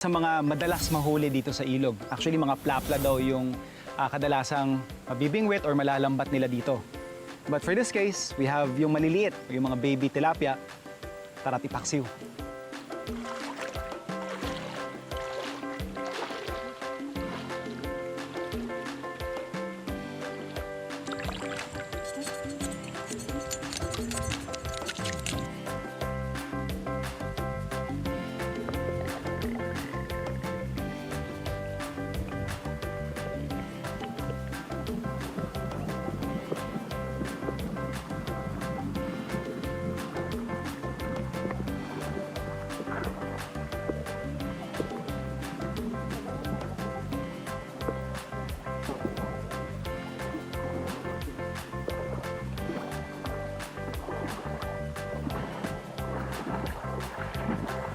Sa mga madalas mahuli dito sa ilog, actually mga plapla daw yung kadalasang mabibingwit or malalambat nila dito. But for this case, we have yung maliliit, yung mga baby tilapia, tara't ipaksiw.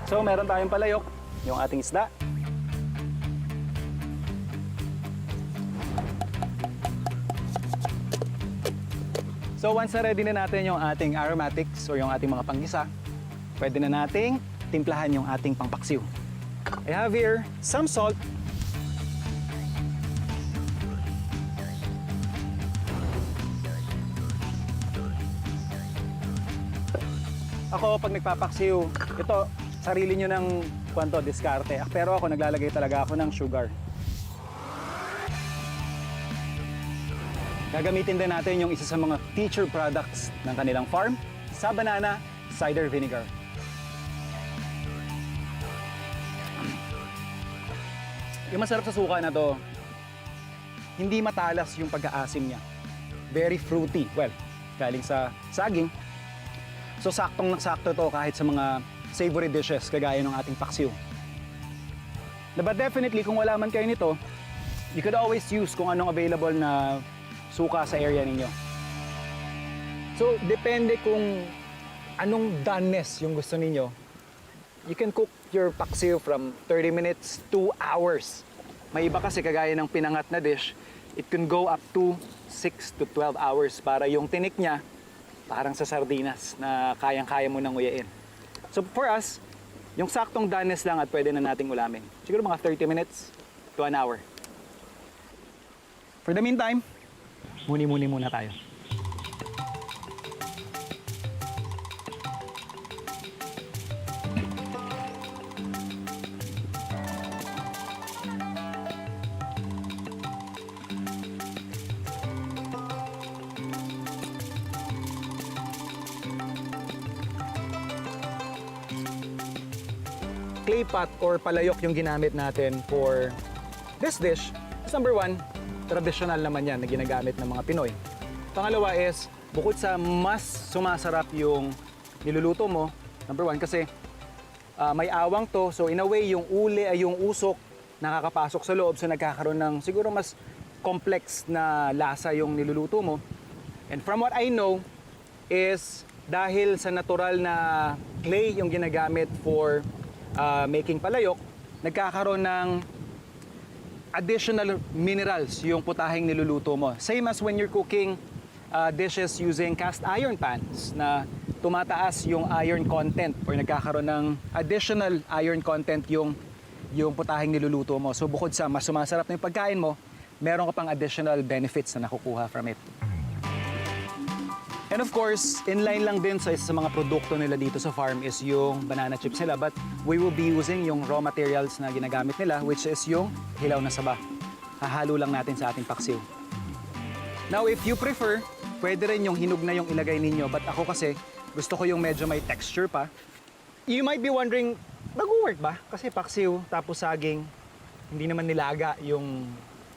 So, meron tayong palayok, yung ating isda. So, once na ready na natin yung ating aromatics or yung ating mga panggisa, pwede na nating timplahan yung ating pangpaksiw. I have here some salt. Ako, pag nagpapaksiw, ito, sarili nyo ng kwanto, diskarte. Pero ako, naglalagay talaga ako ng sugar. Gagamitin din natin yung isa sa mga feature products ng kanilang farm, sa banana cider vinegar. Yung masarap sa suka na to, hindi matalas yung pagkaasim niya. Very fruity. Well, galing sa saging. So, saktong-sakto to kahit sa mga savory dishes kagaya ng ating paksiw. But definitely, kung wala man kayo nito, you could always use kung anong available na suka sa area ninyo. So, depende kung anong doneness yung gusto ninyo. You can cook your paksiw from 30 minutes to hours. May iba kasi kagaya ng pinangat na dish, it can go up to 6 to 12 hours para yung tinik niya parang sa sardinas na kayang-kaya mo nang nguyain. So for us, yung saktong doneness lang at pwede na nating ulamin. Siguro mga 30 minutes to an hour. For the meantime, muni-muni muna tayo. Clay pot or palayok yung ginamit natin for this dish. Number one, traditional naman yan na ginagamit ng mga Pinoy. Pangalawa is, bukod sa mas sumasarap yung niluluto mo, number one, kasi may awang to, so in a way, yung uli ay yung usok nakakapasok sa loob, so nagkakaroon ng siguro mas complex na lasa yung niluluto mo. And from what I know is, dahil sa natural na clay yung ginagamit for making palayok, nagkakaroon ng additional minerals yung putaheng niluluto mo. Same as when you're cooking dishes using cast iron pans na tumataas yung iron content or nagkakaroon ng additional iron content yung putaheng niluluto mo. So bukod sa mas sumasarap na yung pagkain mo, meron ka pang additional benefits na nakukuha from it. And of course, in line lang din sa isa sa mga produkto nila dito sa farm is yung banana chips nila. But we will be using yung raw materials na ginagamit nila, which is yung hilaw na saba. Hahalo lang natin sa ating paksiw. Now, if you prefer, pwede rin yung hinog na yung ilagay ninyo. But ako kasi, gusto ko yung medyo may texture pa. You might be wondering, nag-work ba? Kasi paksiw, tapos saging, hindi naman nilaga yung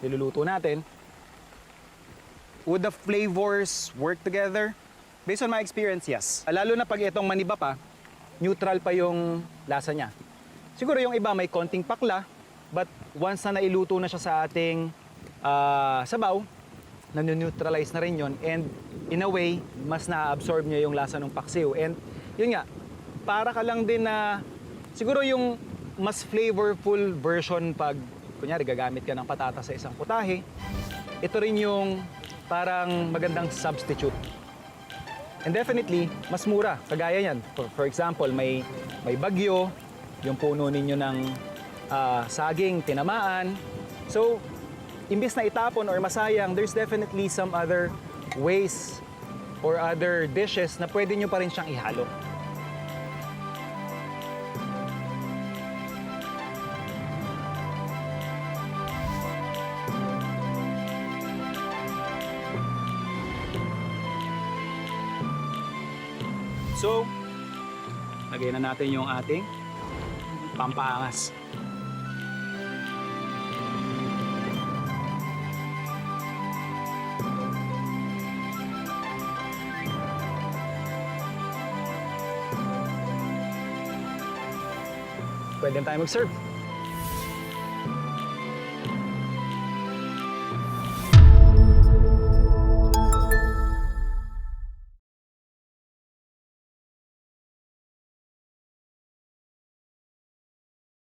niluluto natin. Would the flavors work together? Based on my experience, yes. Lalo na pag itong maniba pa, neutral pa yung lasa niya. Siguro yung iba may konting pakla, but once na nailuto na siya sa ating sabaw, nanu-neutralize na rin yun. And in a way, mas na-absorb niya yung lasa ng paksiw. And yun nga, para ka lang din na, siguro yung mas flavorful version pag, kunyari, gagamit ka ng patata sa isang putahe, ito rin yung parang magandang substitute. And definitely, mas mura. Kagaya yan. For example, may bagyo, yung puno ninyo ng saging tinamaan. So, imbes na itapon or masayang, there's definitely some other ways or other dishes na pwede nyo pa rin siyang ihalo. So, lagay na natin yung ating pampaangas. Pwede na tayo mag-serve.